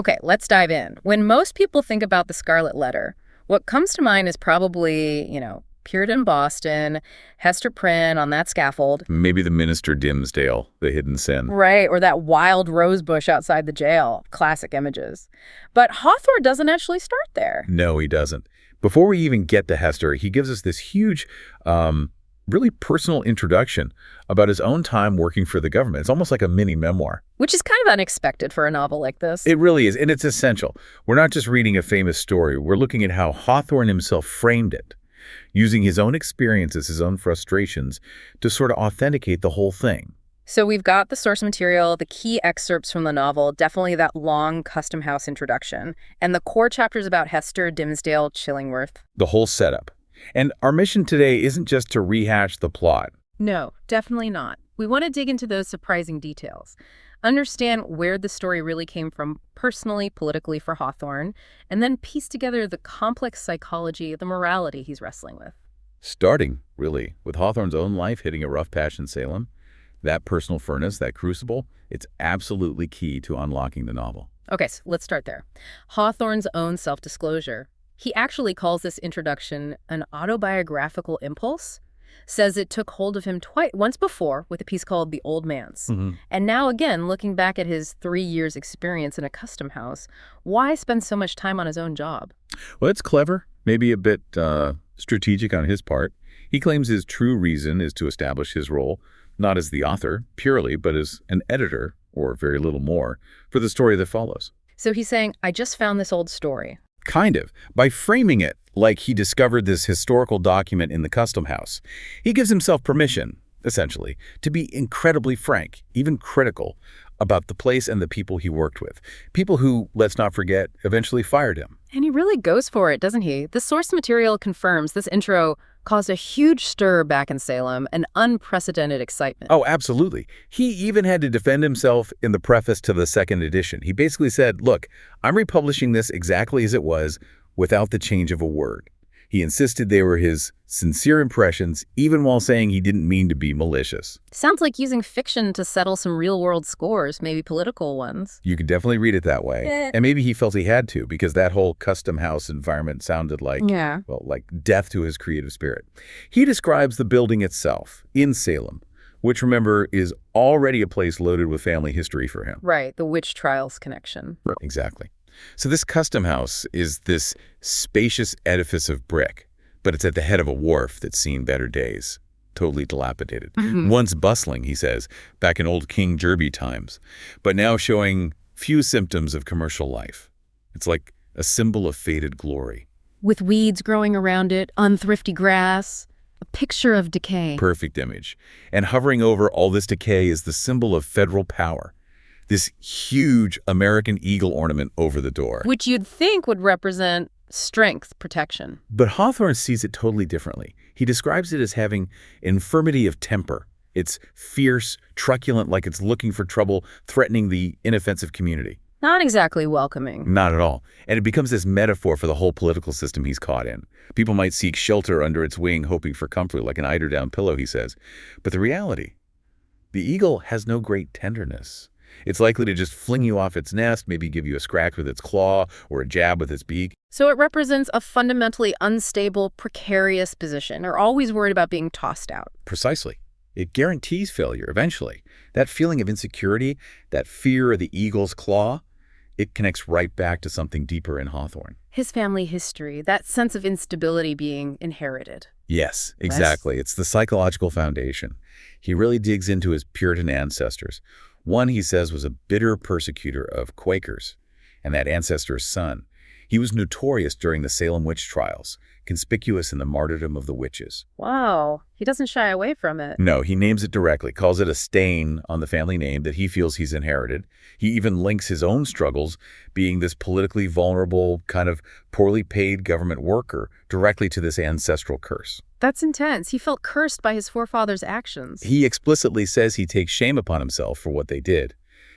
Okay, let's dive in. When most people think about the Scarlet Letter, what comes to mind is probably, Puritan Boston, Hester Prynne on that scaffold. Maybe the minister Dimmesdale, the hidden sin. Right, or that wild rose bush outside the jail. Classic images. But Hawthorne doesn't actually start there. No, he doesn't. Before we even get to Hester, he gives us this huge, really personal introduction about his own time working for the government. It's almost like a mini memoir. Which is kind of unexpected for a novel like this. It really is, and it's essential. We're not just reading a famous story. We're looking at how Hawthorne himself framed it, using his own experiences, his own frustrations, to sort of authenticate the whole thing. So we've got the source material, the key excerpts from the novel, definitely that long Custom House introduction, and the core chapters about Hester, Dimmesdale, Chillingworth. The whole setup. And our mission today isn't just to rehash the plot. No, definitely not. We want to dig into those surprising details, understand where the story really came from personally, politically for Hawthorne, and then piece together the complex psychology, the morality he's wrestling with. Starting, really, with Hawthorne's own life hitting a rough patch in Salem. That personal furnace, that crucible, it's absolutely key to unlocking the novel. Okay, so let's start there. Hawthorne's own self-disclosure. He actually calls this introduction an autobiographical impulse, says it took hold of him once before with a piece called The Old Manse. And now again, looking back at his 3 years experience in a custom house, why spend so much time on his own job? Well, it's clever, maybe a bit strategic on his part. He claims his true reason is to establish his role, not as the author, purely, but as an editor, or very little more, for the story that follows. So he's saying, I just found this old story. Kind of. By framing it like he discovered this historical document in the custom house, he gives himself permission, essentially, to be incredibly frank, even critical, about the place and the people he worked with. People who, let's not forget, eventually fired him. And he really goes for it, doesn't he? The source material confirms this intro caused a huge stir back in Salem, an unprecedented excitement. Oh, absolutely. He even had to defend himself in the preface to the second edition. He basically said, look, I'm republishing this exactly as it was without the change of a word. He insisted they were his sincere impressions, even while saying he didn't mean to be malicious. Sounds like using fiction to settle some real-world scores, maybe political ones. You could definitely read it that way. And maybe he felt he had to, because that whole custom house environment sounded like, well, like death to his creative spirit. He describes the building itself in Salem, which, remember, is already a place loaded with family history for him. Right, the witch trials connection. Exactly. So this custom house is this spacious edifice of brick, but it's at the head of a wharf that's seen better days, totally dilapidated. Once bustling, he says, back in old King Derby times, but now showing few symptoms of commercial life. It's like a symbol of faded glory. With weeds growing around it, unthrifty grass, a picture of decay. Perfect image. And hovering over all this decay is the symbol of federal power. This huge American eagle ornament over the door. Which you'd think would represent strength, protection. But Hawthorne sees it totally differently. He describes it as having infirmity of temper. It's fierce, truculent, like it's looking for trouble, threatening the inoffensive community. Not exactly welcoming. Not at all. And it becomes this metaphor for the whole political system he's caught in. People might seek shelter under its wing, hoping for comfort, like an eider-down pillow, he says. But the reality, the eagle has no great tenderness. It's likely to just fling you off its nest, maybe give you a scratch with its claw or a jab with its beak. So it represents a fundamentally unstable, precarious position, or always worried about being tossed out. Precisely. It guarantees failure eventually. That feeling of insecurity, that fear of the eagle's claw, it connects right back to something deeper in Hawthorne. His family history, that sense of instability being inherited. Yes, exactly. It's the psychological foundation. He really digs into his Puritan ancestors. One, he says, was a bitter persecutor of Quakers, and that ancestor's son. He was notorious during the Salem witch trials, conspicuous in the martyrdom of the witches. Wow, he doesn't shy away from it. No, he names it directly, calls it a stain on the family name that he feels he's inherited. He even links his own struggles, being this politically vulnerable, kind of poorly paid government worker, directly to this ancestral curse. That's intense. He felt cursed by his forefathers' actions. He explicitly says he takes shame upon himself for what they did,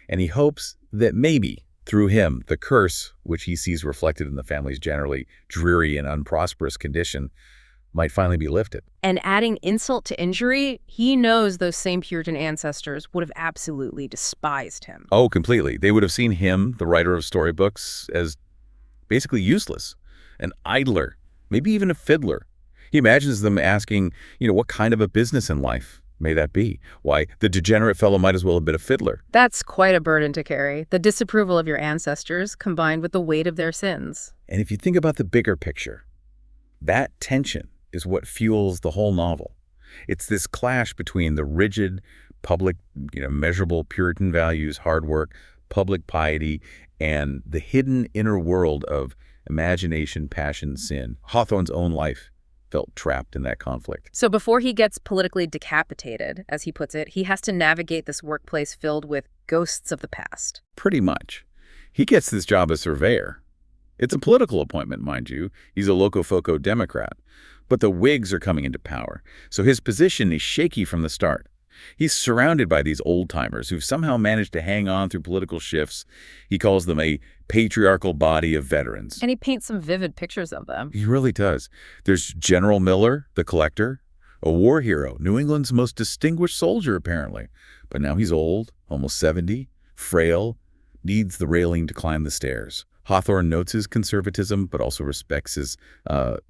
and he hopes that maybe, through him, the curse, which he sees reflected in the family's generally dreary and unprosperous condition, might finally be lifted. And adding insult to injury, he knows those same Puritan ancestors would have absolutely despised him. Oh, completely. They would have seen him, the writer of storybooks, as basically useless, an idler, maybe even a fiddler. He imagines them asking, what kind of a business in life may that be? Why, the degenerate fellow might as well have been a fiddler. That's quite a burden to carry, the disapproval of your ancestors combined with the weight of their sins. And if you think about the bigger picture, that tension is what fuels the whole novel. It's this clash between the rigid, public, measurable Puritan values, hard work, public piety, and the hidden inner world of imagination, passion, sin. Hawthorne's own life felt trapped in that conflict. So before he gets politically decapitated, as he puts it, he has to navigate this workplace filled with ghosts of the past. Pretty much. He gets this job as surveyor. It's a political appointment, mind you. He's a locofoco Democrat. But the Whigs are coming into power, so his position is shaky from the start. He's surrounded by these old-timers who've somehow managed to hang on through political shifts. He calls them a patriarchal body of veterans. And he paints some vivid pictures of them. He really does. There's General Miller, the collector, a war hero, New England's most distinguished soldier, apparently. But now he's old, almost 70, frail, needs the railing to climb the stairs. Hawthorne notes his conservatism, but also respects his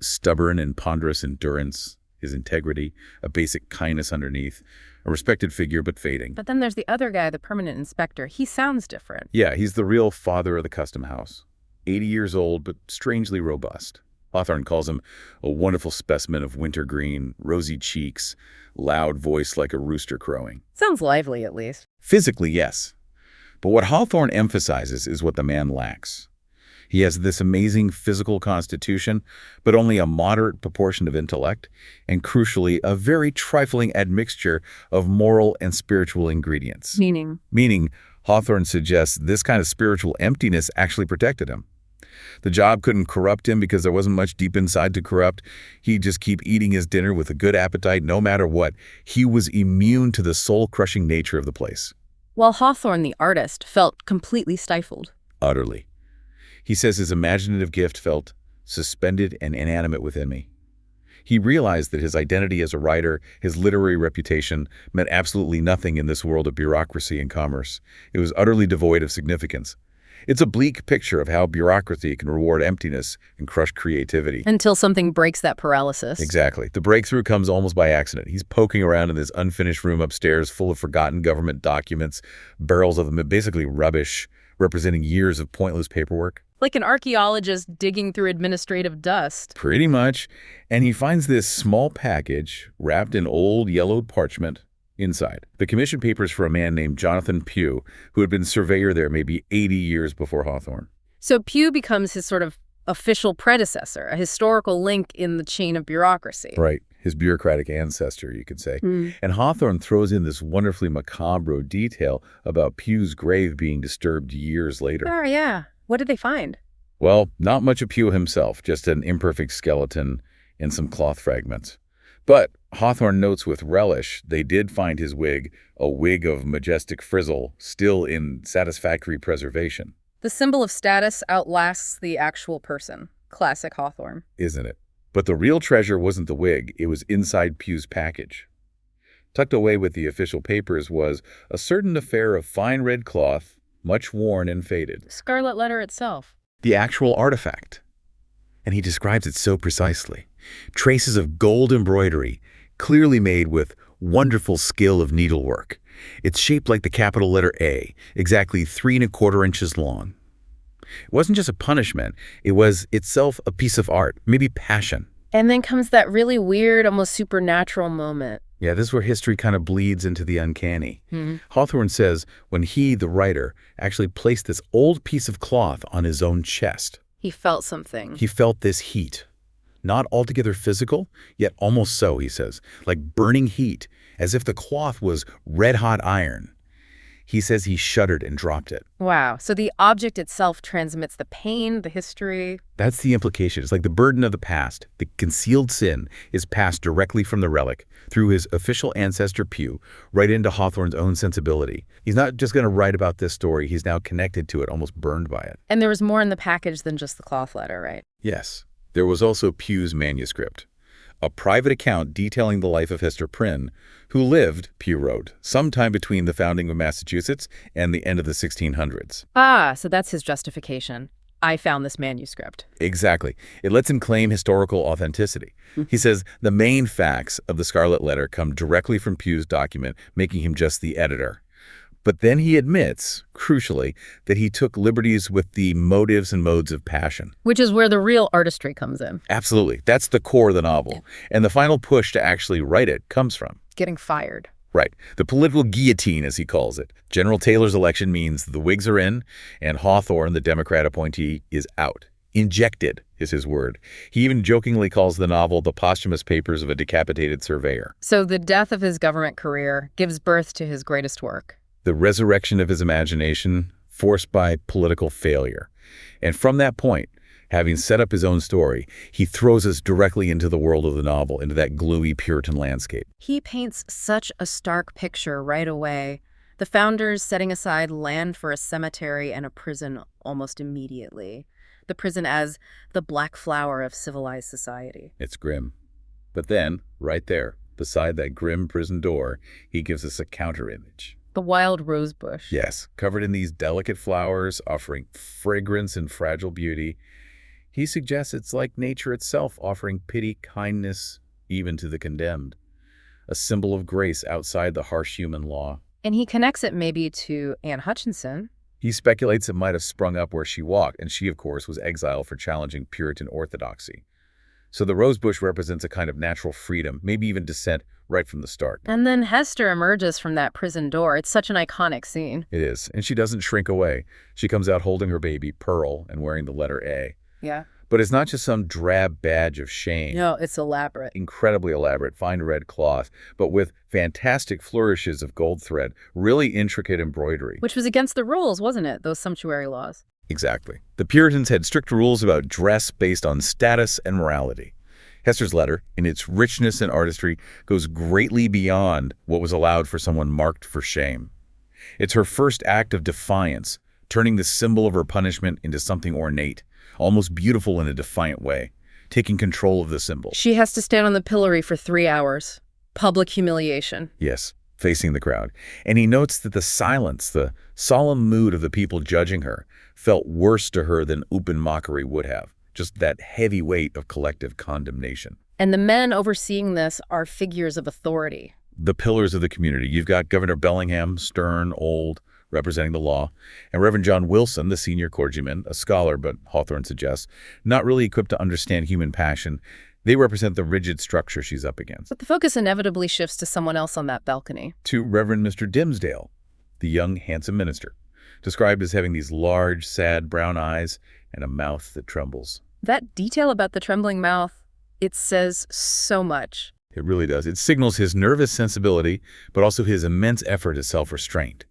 stubborn and ponderous endurance, his integrity, a basic kindness underneath, a respected figure, but fading. But then there's the other guy, the permanent inspector. He sounds different. Yeah, he's the real father of the custom house. 80 years old, but strangely robust. Hawthorne calls him a wonderful specimen of wintergreen, rosy cheeks, loud voice like a rooster crowing. Sounds lively, at least. Physically, yes. But what Hawthorne emphasizes is what the man lacks. He has this amazing physical constitution, but only a moderate proportion of intellect, and crucially, a very trifling admixture of moral and spiritual ingredients. Meaning, Hawthorne suggests this kind of spiritual emptiness actually protected him. The job couldn't corrupt him because there wasn't much deep inside to corrupt. He'd just keep eating his dinner with a good appetite no matter what. He was immune to the soul-crushing nature of the place. While Hawthorne, the artist, felt completely stifled. Utterly. He says his imaginative gift felt suspended and inanimate within me. He realized that his identity as a writer, his literary reputation, meant absolutely nothing in this world of bureaucracy and commerce. It was utterly devoid of significance. It's a bleak picture of how bureaucracy can reward emptiness and crush creativity. Until something breaks that paralysis. Exactly. The breakthrough comes almost by accident. He's poking around in this unfinished room upstairs full of forgotten government documents, barrels of them, basically rubbish, representing years of pointless paperwork. Like an archaeologist digging through administrative dust. Pretty much. And he finds this small package wrapped in old yellowed parchment inside. The commission papers for a man named Jonathan Pugh, who had been surveyor there maybe 80 years before Hawthorne. So Pugh becomes his sort of official predecessor, a historical link in the chain of bureaucracy. Right. His bureaucratic ancestor, you could say. And Hawthorne throws in this wonderfully macabre detail about Pugh's grave being disturbed years later. Oh, yeah. What did they find? Well, not much of Pugh himself, just an imperfect skeleton and some cloth fragments. But Hawthorne notes with relish they did find his wig, a wig of majestic frizzle, still in satisfactory preservation. The symbol of status outlasts the actual person. Classic Hawthorne. Isn't it? But the real treasure wasn't the wig, it was inside Pugh's package. Tucked away with the official papers was a certain affair of fine red cloth, much worn and faded. Scarlet Letter itself. The actual artifact. And he describes it so precisely. Traces of gold embroidery, clearly made with wonderful skill of needlework. It's shaped like the capital letter A, exactly 3¼ inches long. It wasn't just a punishment, it was itself a piece of art, maybe passion. And then comes that really weird, almost supernatural moment. Yeah, this is where history kind of bleeds into the uncanny. Hawthorne says when he, the writer, actually placed this old piece of cloth on his own chest. He felt something. He felt this heat. Not altogether physical, yet almost so, he says, like burning heat, as if the cloth was red-hot iron. He says he shuddered and dropped it. Wow. So the object itself transmits the pain, the history. That's the implication. It's like the burden of the past. The concealed sin is passed directly from the relic, through his official ancestor Pugh, right into Hawthorne's own sensibility. He's not just going to write about this story. He's now connected to it, almost burned by it. And there was more in the package than just the cloth letter, right? Yes. There was also Pugh's manuscript, a private account detailing the life of Hester Prynne, who lived, Pugh wrote, sometime between the founding of Massachusetts and the end of the 1600s. Ah, so that's his justification. I found this manuscript. Exactly. It lets him claim historical authenticity. He says the main facts of the Scarlet Letter come directly from Pugh's document, making him just the editor. But then he admits, crucially, that he took liberties with the motives and modes of passion. Which is where the real artistry comes in. Absolutely. That's the core of the novel. And the final push to actually write it comes from Getting fired. right. The political guillotine, as he calls it. General Taylor's election means the Whigs are in, and Hawthorne, the Democrat appointee, is out. Injected is his word. He even jokingly calls the novel the posthumous papers of a decapitated surveyor. So the death of his government career gives birth to his greatest work. The resurrection of his imagination, forced by political failure. And from that point, having set up his own story, he throws us directly into the world of the novel, into that gluey Puritan landscape. He paints such a stark picture right away. The founders setting aside land for a cemetery and a prison almost immediately. The prison as the black flower of civilized society. It's grim. But then, right there, beside that grim prison door, he gives us a counter-image. The wild rose bush. Yes, covered in these delicate flowers, offering fragrance and fragile beauty. He suggests it's like nature itself, offering pity, kindness, even to the condemned. A symbol of grace outside the harsh human law. And he connects it maybe to Anne Hutchinson. He speculates it might have sprung up where she walked, and she, of course, was exiled for challenging Puritan orthodoxy. So the rosebush represents a kind of natural freedom, maybe even descent, right from the start. And then Hester emerges from that prison door. It's such an iconic scene. It is, and she doesn't shrink away. She comes out holding her baby, Pearl, and wearing the letter A. Yeah. But it's not just some drab badge of shame. No, it's elaborate. Incredibly elaborate, fine red cloth, but with fantastic flourishes of gold thread, really intricate embroidery. Which was against the rules, wasn't it? Those sumptuary laws. Exactly. The Puritans had strict rules about dress based on status and morality. Hester's letter, in its richness and artistry, goes greatly beyond what was allowed for someone marked for shame. It's her first act of defiance, turning the symbol of her punishment into something ornate, almost beautiful in a defiant way, taking control of the symbol. She has to stand on the pillory for 3 hours. Public humiliation. Yes, facing the crowd. And he notes that the silence, the solemn mood of the people judging her, felt worse to her than open mockery would have. Just that heavy weight of collective condemnation. And the men overseeing this are figures of authority. The pillars of the community. You've got Governor Bellingham, stern, old, representing the law, and Reverend John Wilson, the senior clergyman, a scholar, but Hawthorne suggests, not really equipped to understand human passion. They represent the rigid structure she's up against. But the focus inevitably shifts to someone else on that balcony. To Reverend Mr. Dimmesdale, the young, handsome minister, described as having these large, sad brown eyes and a mouth that trembles. That detail about the trembling mouth, it says so much. It really does. It signals his nervous sensibility, but also his immense effort at self-restraint.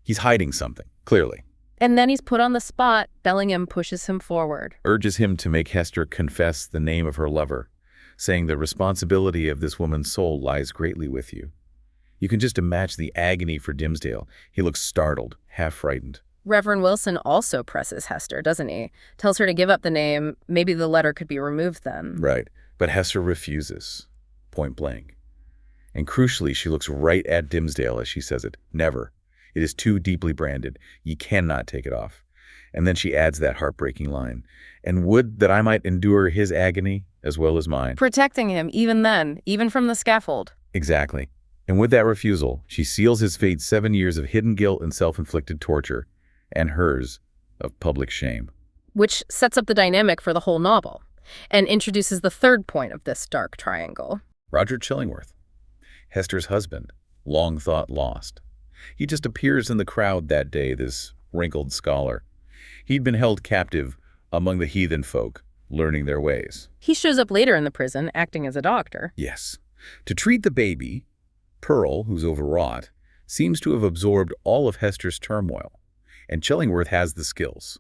He's hiding something, clearly. And then he's put on the spot. Bellingham pushes him forward. Urges him to make Hester confess the name of her lover, saying the responsibility of this woman's soul lies greatly with you. You can just imagine the agony for Dimmesdale. He looks startled, half frightened. Reverend Wilson also presses Hester, doesn't he? Tells her to give up the name. Maybe the letter could be removed then. Right. But Hester refuses, point blank. And crucially, she looks right at Dimmesdale as she says it. Never. It is too deeply branded. Ye cannot take it off. And then she adds that heartbreaking line. And would that I might endure his agony as well as mine. Protecting him, even then, even from the scaffold. Exactly. And with that refusal, she seals his fate 7 years of hidden guilt and self-inflicted torture, and hers of public shame. Which sets up the dynamic for the whole novel, and introduces the third point of this dark triangle. Roger Chillingworth, Hester's husband, long thought lost. He just appears in the crowd that day, this wrinkled scholar. He'd been held captive among the heathen folk, learning their ways. He shows up later in the prison, acting as a doctor. Yes. To treat the baby, Pearl, who's overwrought, seems to have absorbed all of Hester's turmoil. And Chillingworth has the skills,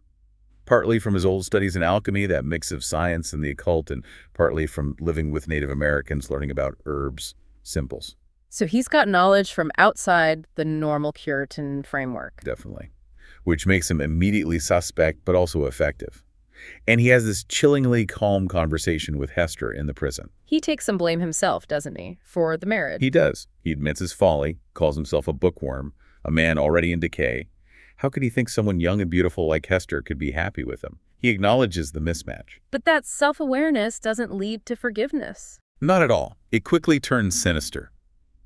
partly from his old studies in alchemy, that mix of science and the occult, and partly from living with Native Americans, learning about herbs, simples. So he's got knowledge from outside the normal Puritan framework. Definitely. Which makes him immediately suspect, but also effective. And he has this chillingly calm conversation with Hester in the prison. He takes some blame himself, doesn't he, for the marriage? He does. He admits his folly, calls himself a bookworm, a man already in decay. How could he think someone young and beautiful like Hester could be happy with him? He acknowledges the mismatch. But that self-awareness doesn't lead to forgiveness. Not at all. It quickly turns sinister.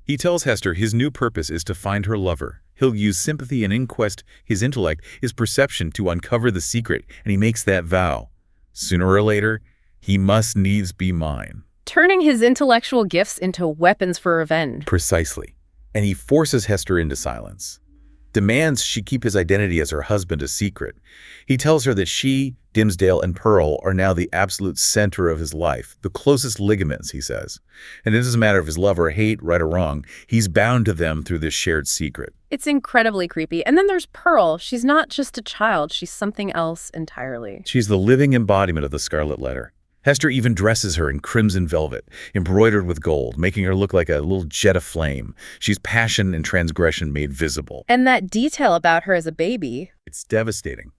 He tells Hester his new purpose is to find her lover. He'll use sympathy and inquest, his intellect, his perception to uncover the secret, and he makes that vow. Sooner or later, he must needs be mine. Turning his intellectual gifts into weapons for revenge. Precisely. And he forces Hester into silence. Demands she keep his identity as her husband a secret. He tells her that she, Dimmesdale, and Pearl are now the absolute center of his life, the closest ligaments, he says. And it doesn't matter if his love or hate, right or wrong, he's bound to them through this shared secret. It's incredibly creepy. And then there's Pearl. She's not just a child, she's something else entirely. She's the living embodiment of the Scarlet Letter. Hester even dresses her in crimson velvet, embroidered with gold, making her look like a little jet of flame. She's passion and transgression made visible. And that detail about her as a baby. It's devastating.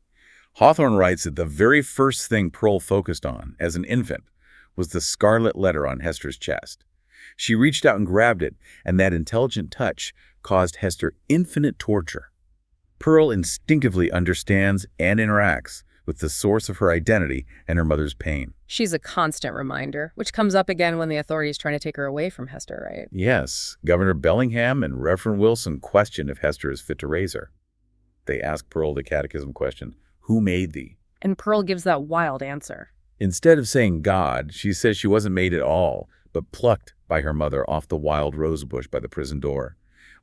Hawthorne writes that the very first thing Pearl focused on as an infant was the Scarlet Letter on Hester's chest. She reached out and grabbed it, and that intelligent touch caused Hester infinite torture. Pearl instinctively understands and interacts with the source of her identity and her mother's pain. She's a constant reminder, which comes up again when the authorities trying to take her away from Hester, right? Yes, Governor Bellingham and Reverend Wilson question if Hester is fit to raise her. They ask Pearl the catechism question, "Who made thee?" And Pearl gives that wild answer. Instead of saying God, she says she wasn't made at all, but plucked by her mother off the wild rose bush by the prison door,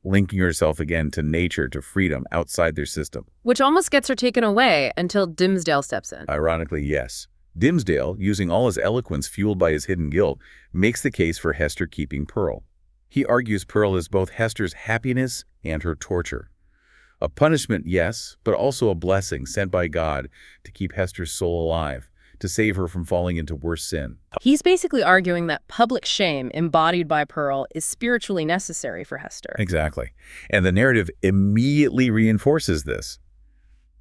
linking herself again to nature, to freedom outside their system. Which almost gets her taken away until Dimmesdale steps in. Ironically, yes. Dimmesdale, using all his eloquence fueled by his hidden guilt, makes the case for Hester keeping Pearl. He argues Pearl is both Hester's happiness and her torture. A punishment, yes, but also a blessing sent by God to keep Hester's soul alive, to save her from falling into worse sin. He's basically arguing that public shame embodied by Pearl is spiritually necessary for Hester. Exactly. And the narrative immediately reinforces this.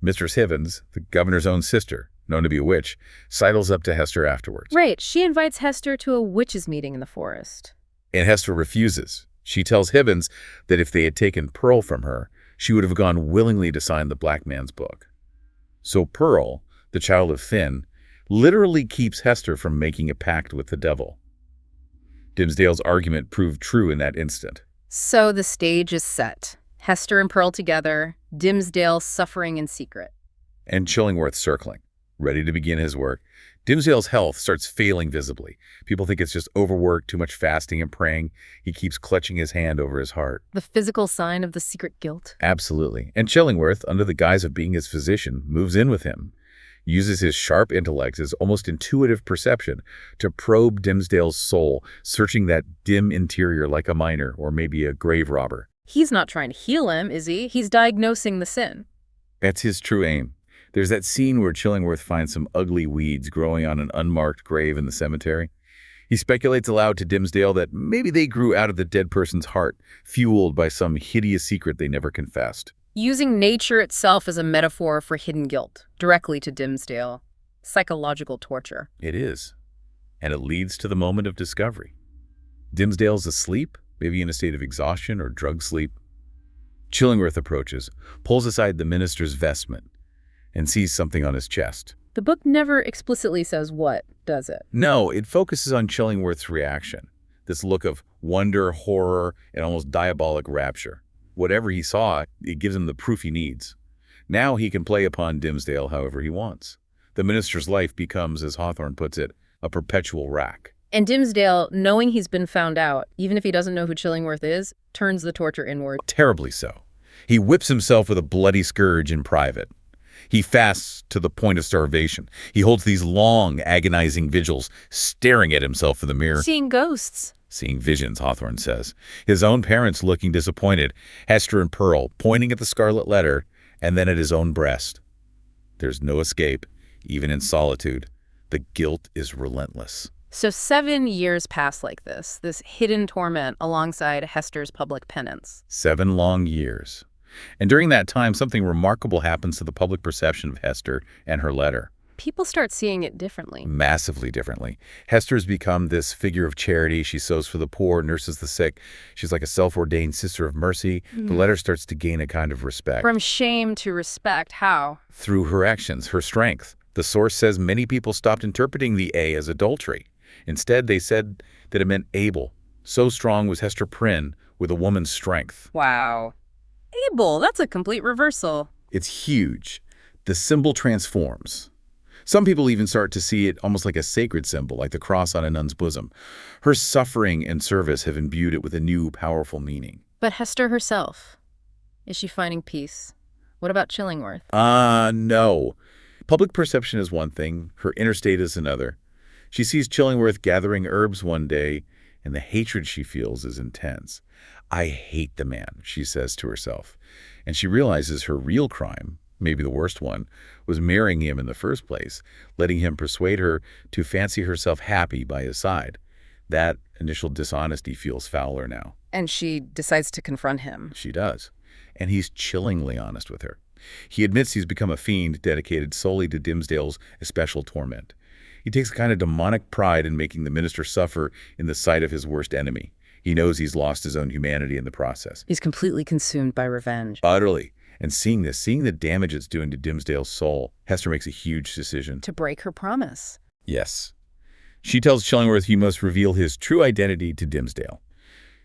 Mistress Hivens, the governor's own sister, known to be a witch, sidles up to Hester afterwards. Right. She invites Hester to a witches' meeting in the forest. And Hester refuses. She tells Hivens that if they had taken Pearl from her, she would have gone willingly to sign the black man's book. So Pearl, the child of Finn, literally keeps Hester from making a pact with the devil. Dimmesdale's argument proved true in that instant. So the stage is set. Hester and Pearl together, Dimmesdale suffering in secret. And Chillingworth circling, ready to begin his work. Dimmesdale's health starts failing visibly. People think it's just overwork, too much fasting and praying. He keeps clutching his hand over his heart. The physical sign of the secret guilt. Absolutely. And Chillingworth, under the guise of being his physician, moves in with him, uses his sharp intellect, his almost intuitive perception, to probe Dimmesdale's soul, searching that dim interior like a miner or maybe a grave robber. He's not trying to heal him, is he? He's diagnosing the sin. That's his true aim. There's that scene where Chillingworth finds some ugly weeds growing on an unmarked grave in the cemetery. He speculates aloud to Dimmesdale that maybe they grew out of the dead person's heart, fueled by some hideous secret they never confessed. Using nature itself as a metaphor for hidden guilt, directly to Dimmesdale. Psychological torture. It is. And it leads to the moment of discovery. Dimmesdale's asleep, maybe in a state of exhaustion or drug sleep. Chillingworth approaches, pulls aside the minister's vestment, and sees something on his chest. The book never explicitly says what, does it? No, it focuses on Chillingworth's reaction, this look of wonder, horror, and almost diabolic rapture. Whatever he saw, it gives him the proof he needs. Now he can play upon Dimmesdale however he wants. The minister's life becomes, as Hawthorne puts it, a perpetual rack. And Dimmesdale, knowing he's been found out, even if he doesn't know who Chillingworth is, turns the torture inward. Terribly so. He whips himself with a bloody scourge in private. He fasts to the point of starvation. He holds these long, agonizing vigils, staring at himself in the mirror. Seeing ghosts. Seeing visions, Hawthorne says. His own parents looking disappointed. Hester and Pearl pointing at the Scarlet Letter, and then at his own breast. There's no escape, even in solitude. The guilt is relentless. So 7 years pass like this hidden torment alongside Hester's public penance. 7 long years. And during that time, something remarkable happens to the public perception of Hester and her letter. people start seeing it differently. Massively differently. Hester's become this figure of charity. She sews for the poor, nurses the sick. She's like a self-ordained sister of mercy. The letter starts to gain a kind of respect. From shame to respect, how? Through her actions, her strength. The source says many people stopped interpreting the A as adultery. Instead, they said that it meant able. So strong was Hester Prynne with a woman's strength. Wow. Able, that's a complete reversal. It's huge. The symbol transforms. Some people even start to see it almost like a sacred symbol, like the cross on a nun's bosom. Her suffering and service have imbued it with a new, powerful meaning. But Hester herself, is she finding peace? What about Chillingworth? No. Public perception is one thing, her inner state is another. She sees Chillingworth gathering herbs one day, and the hatred she feels is intense. I hate the man, she says to herself. And she realizes her real crime, maybe the worst one, was marrying him in the first place, letting him persuade her to fancy herself happy by his side. That initial dishonesty feels fouler now. And she decides to confront him. She does. And he's chillingly honest with her. He admits he's become a fiend dedicated solely to Dimmesdale's especial torment. He takes a kind of demonic pride in making the minister suffer in the sight of his worst enemy. He knows he's lost his own humanity in the process. He's completely consumed by revenge. Utterly. And seeing the damage it's doing to Dimmesdale's soul, Hester makes a huge decision. To break her promise. Yes. She tells Chillingworth he must reveal his true identity to Dimmesdale.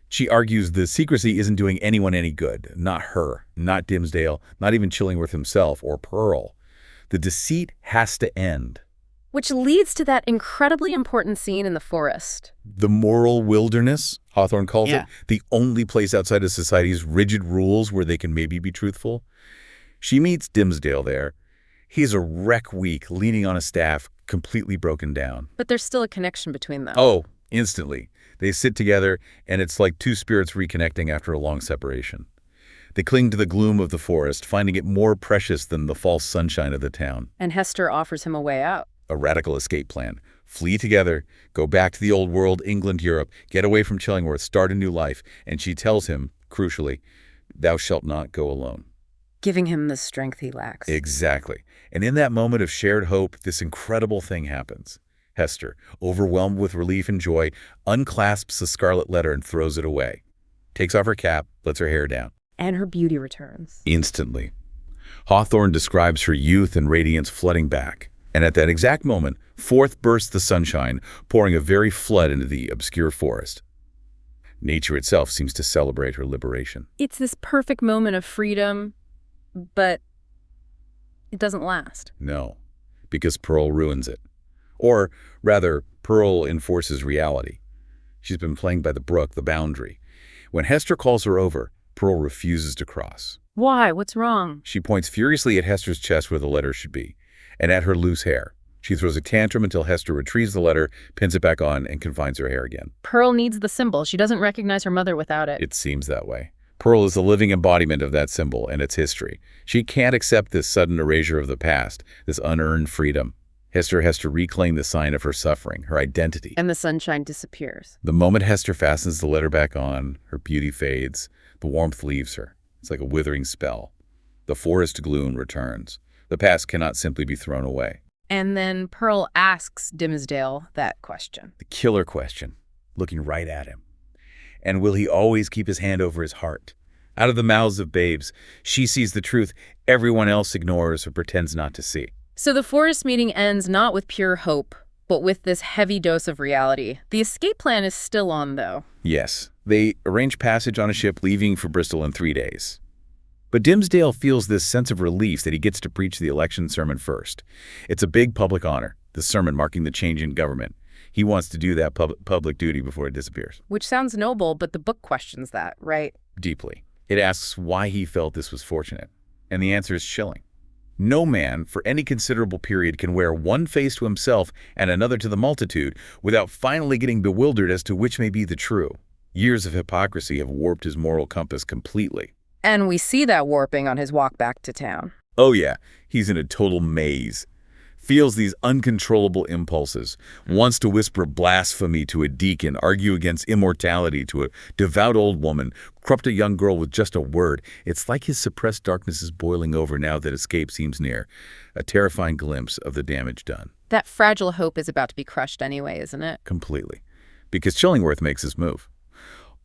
She argues the secrecy isn't doing anyone any good. Not her, not Dimmesdale, not even Chillingworth himself or Pearl. The deceit has to end. Which leads to that incredibly important scene in the forest. The moral wilderness, Hawthorne calls it, the only place outside of society's rigid rules where they can maybe be truthful. She meets Dimmesdale there. He's a wreck weak, leaning on a staff, completely broken down. But there's still a connection between them. Oh, instantly. They sit together, and it's like two spirits reconnecting after a long separation. They cling to the gloom of the forest, finding it more precious than the false sunshine of the town. And Hester offers him a way out. A radical escape plan. Flee together, go back to the old world, England, Europe, get away from Chillingworth, start a new life. And she tells him, crucially, thou shalt not go alone. Giving him the strength he lacks. Exactly. And in that moment of shared hope, this incredible thing happens. Hester, overwhelmed with relief and joy, unclasps the Scarlet Letter and throws it away. Takes off her cap, lets her hair down. And her beauty returns. Instantly. Hawthorne describes her youth and radiance flooding back. And at that exact moment, forth bursts the sunshine, pouring a very flood into the obscure forest. Nature itself seems to celebrate her liberation. It's this perfect moment of freedom, but it doesn't last. No, because Pearl ruins it. Or, rather, Pearl enforces reality. She's been playing by the brook, the boundary. When Hester calls her over, Pearl refuses to cross. Why? What's wrong? She points furiously at Hester's chest where the letter should be, and at her loose hair. She throws a tantrum until Hester retrieves the letter, pins it back on, and confines her hair again. Pearl needs the symbol. She doesn't recognize her mother without it. It seems that way. Pearl is the living embodiment of that symbol and its history. She can't accept this sudden erasure of the past, this unearned freedom. Hester has to reclaim the sign of her suffering, her identity. And the sunshine disappears. The moment Hester fastens the letter back on, her beauty fades, the warmth leaves her. It's like a withering spell. The forest gloom returns. The past cannot simply be thrown away. And then Pearl asks Dimmesdale that question. The killer question, looking right at him. And will he always keep his hand over his heart? Out of the mouths of babes, she sees the truth everyone else ignores or pretends not to see. So the forest meeting ends not with pure hope, but with this heavy dose of reality. The escape plan is still on, though. Yes, they arrange passage on a ship leaving for Bristol in 3 days. But Dimmesdale feels this sense of relief that he gets to preach the election sermon first. It's a big public honor, the sermon marking the change in government. He wants to do that public duty before it disappears. Which sounds noble, but the book questions that, right? Deeply. It asks why he felt this was fortunate. And the answer is chilling. No man, for any considerable period, can wear one face to himself and another to the multitude without finally getting bewildered as to which may be the true. Years of hypocrisy have warped his moral compass completely. And we see that warping on his walk back to town. Oh yeah, he's in a total maze. feels these uncontrollable impulses, wants to whisper blasphemy to a deacon, argue against immortality to a devout old woman, corrupt a young girl with just a word. It's like his suppressed darkness is boiling over now that escape seems near, a terrifying glimpse of the damage done. That fragile hope is about to be crushed anyway, isn't it? Completely. Because Chillingworth makes his move.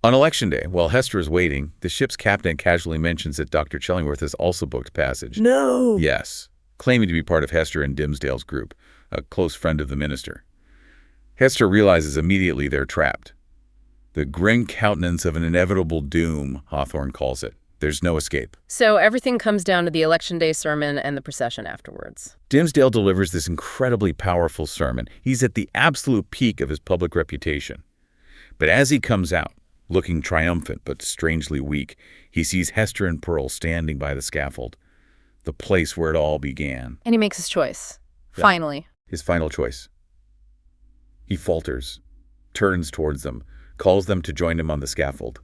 On Election Day, while Hester is waiting, the ship's captain casually mentions that Dr. Chillingworth has also booked passage. No! Yes, claiming to be part of Hester and Dimmesdale's group, a close friend of the minister. Hester realizes immediately they're trapped. The grim countenance of an inevitable doom, Hawthorne calls it. There's no escape. So everything comes down to the Election Day sermon and the procession afterwards. Dimmesdale delivers this incredibly powerful sermon. He's at the absolute peak of his public reputation. But as he comes out, looking triumphant but strangely weak, he sees Hester and Pearl standing by the scaffold, the place where it all began. And he makes his choice. Yeah. Finally. His final choice. He falters, turns towards them, calls them to join him on the scaffold,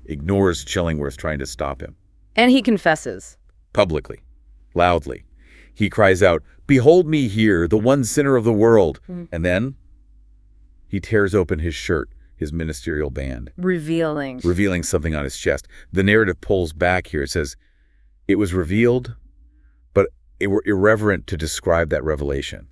ignores Chillingworth trying to stop him. And he confesses. Publicly, loudly. He cries out, "Behold me here, the one sinner of the world." And then he tears open his shirt, his ministerial band. Revealing Something on his chest. The narrative pulls back here. It says, it was revealed, but it were irreverent to describe that revelation.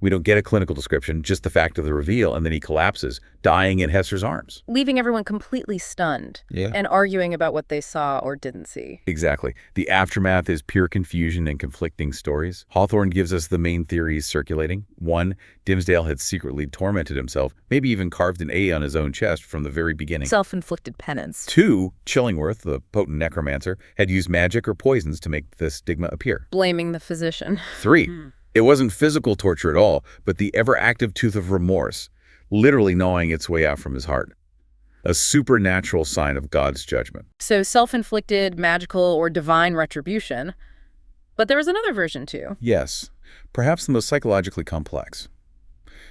We don't get a clinical description, just the fact of the reveal, and then he collapses, dying in Hester's arms. leaving everyone completely stunned and arguing about what they saw or didn't see. Exactly. The aftermath is pure confusion and conflicting stories. Hawthorne gives us the main theories circulating. 1, Dimmesdale had secretly tormented himself, maybe even carved an A on his own chest from the very beginning. Self-inflicted penance. 2, Chillingworth, the potent necromancer, had used magic or poisons to make the stigma appear. Blaming the physician. 3, it wasn't physical torture at all, but the ever-active tooth of remorse, literally gnawing its way out from his heart. A supernatural sign of God's judgment. So self-inflicted, magical, or divine retribution. But there was another version, too. Yes, perhaps the most psychologically complex.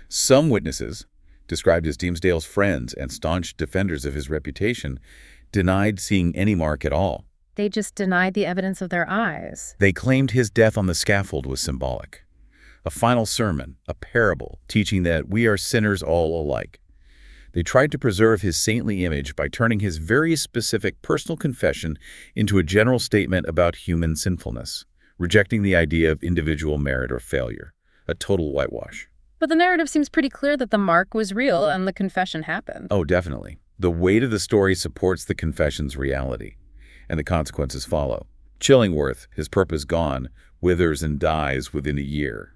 Some witnesses, described as Dimmesdale's friends and staunch defenders of his reputation, denied seeing any mark at all. They just denied the evidence of their eyes. They claimed his death on the scaffold was symbolic. A final sermon, a parable, teaching that we are sinners all alike. They tried to preserve his saintly image by turning his very specific personal confession into a general statement about human sinfulness, rejecting the idea of individual merit or failure, a total whitewash. But the narrative seems pretty clear that the mark was real and the confession happened. Oh, definitely. The weight of the story supports the confession's reality, and the consequences follow. Chillingworth, his purpose gone, withers and dies within a year.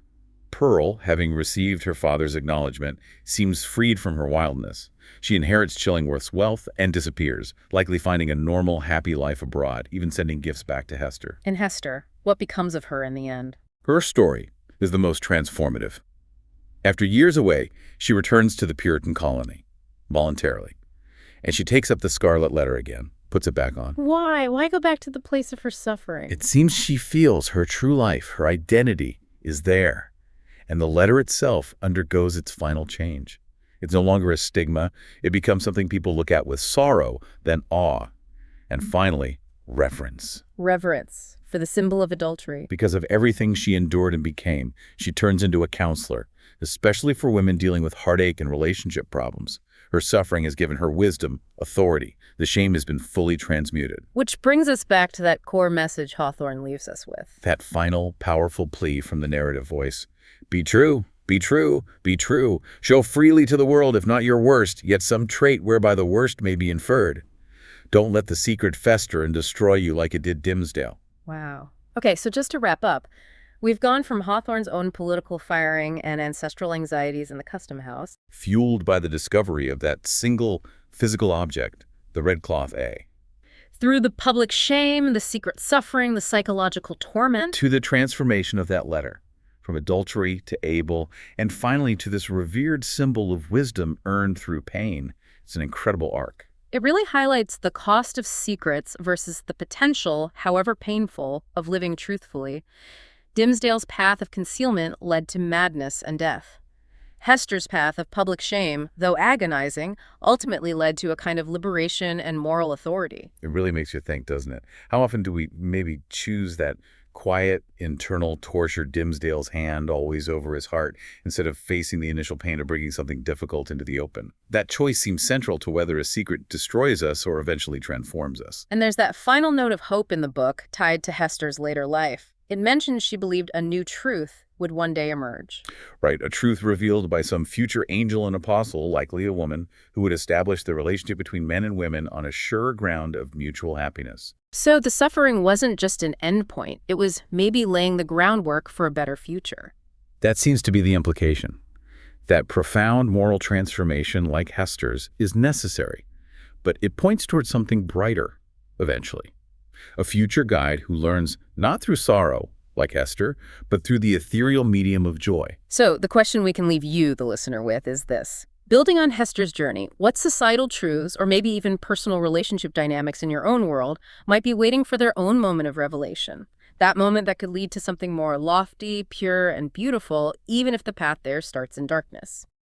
Pearl, having received her father's acknowledgement, seems freed from her wildness. She inherits Chillingworth's wealth and disappears, likely finding a normal, happy life abroad, even sending gifts back to Hester. And Hester, what becomes of her in the end? Her story is the most transformative. After years away, she returns to the Puritan colony, voluntarily. And she takes up the Scarlet Letter again, puts it back on. Why? Why go back to the place of her suffering? It seems she feels her true life, her identity, is there. And the letter itself undergoes its final change. It's no longer a stigma. It becomes something people look at with sorrow, then awe, and finally, reverence. Reverence for the symbol of adultery. Because of everything she endured and became, she turns into a counselor, especially for women dealing with heartache and relationship problems. Her suffering has given her wisdom, authority. The shame has been fully transmuted. Which brings us back to that core message Hawthorne leaves us with. That final, powerful plea from the narrative voice. Be true, be true, be true. Show freely to the world, if not your worst, yet some trait whereby the worst may be inferred. Don't let the secret fester and destroy you like it did Dimmesdale. Wow. Okay, so just to wrap up, we've gone from Hawthorne's own political firing and ancestral anxieties in the Custom House, fueled by the discovery of that single physical object, the red cloth A, through the public shame, the secret suffering, the psychological torment, to the transformation of that letter, from adultery to Abel, and finally to this revered symbol of wisdom earned through pain. It's an incredible arc. It really highlights the cost of secrets versus the potential, however painful, of living truthfully. Dimmesdale's path of concealment led to madness and death. Hester's path of public shame, though agonizing, ultimately led to a kind of liberation and moral authority. It really makes you think, doesn't it? How often do we maybe choose that quiet, internal torture Dimmesdale's hand always over his heart instead of facing the initial pain of bringing something difficult into the open. That choice seems central to whether a secret destroys us or eventually transforms us. And there's that final note of hope in the book tied to Hester's later life. It mentions she believed a new truth would one day emerge. Right, a truth revealed by some future angel and apostle, likely a woman, who would establish the relationship between men and women on a sure ground of mutual happiness. So the suffering wasn't just an endpoint. It was maybe laying the groundwork for a better future. That seems to be the implication. That profound moral transformation, like Hester's, is necessary, but it points towards something brighter, eventually. A future guide who learns not through sorrow, like Hester, but through the ethereal medium of joy. So the question we can leave you, the listener, with is this. Building on Hester's journey, what societal truths, or maybe even personal relationship dynamics in your own world, might be waiting for their own moment of revelation? That moment that could lead to something more lofty, pure, and beautiful, even if the path there starts in darkness.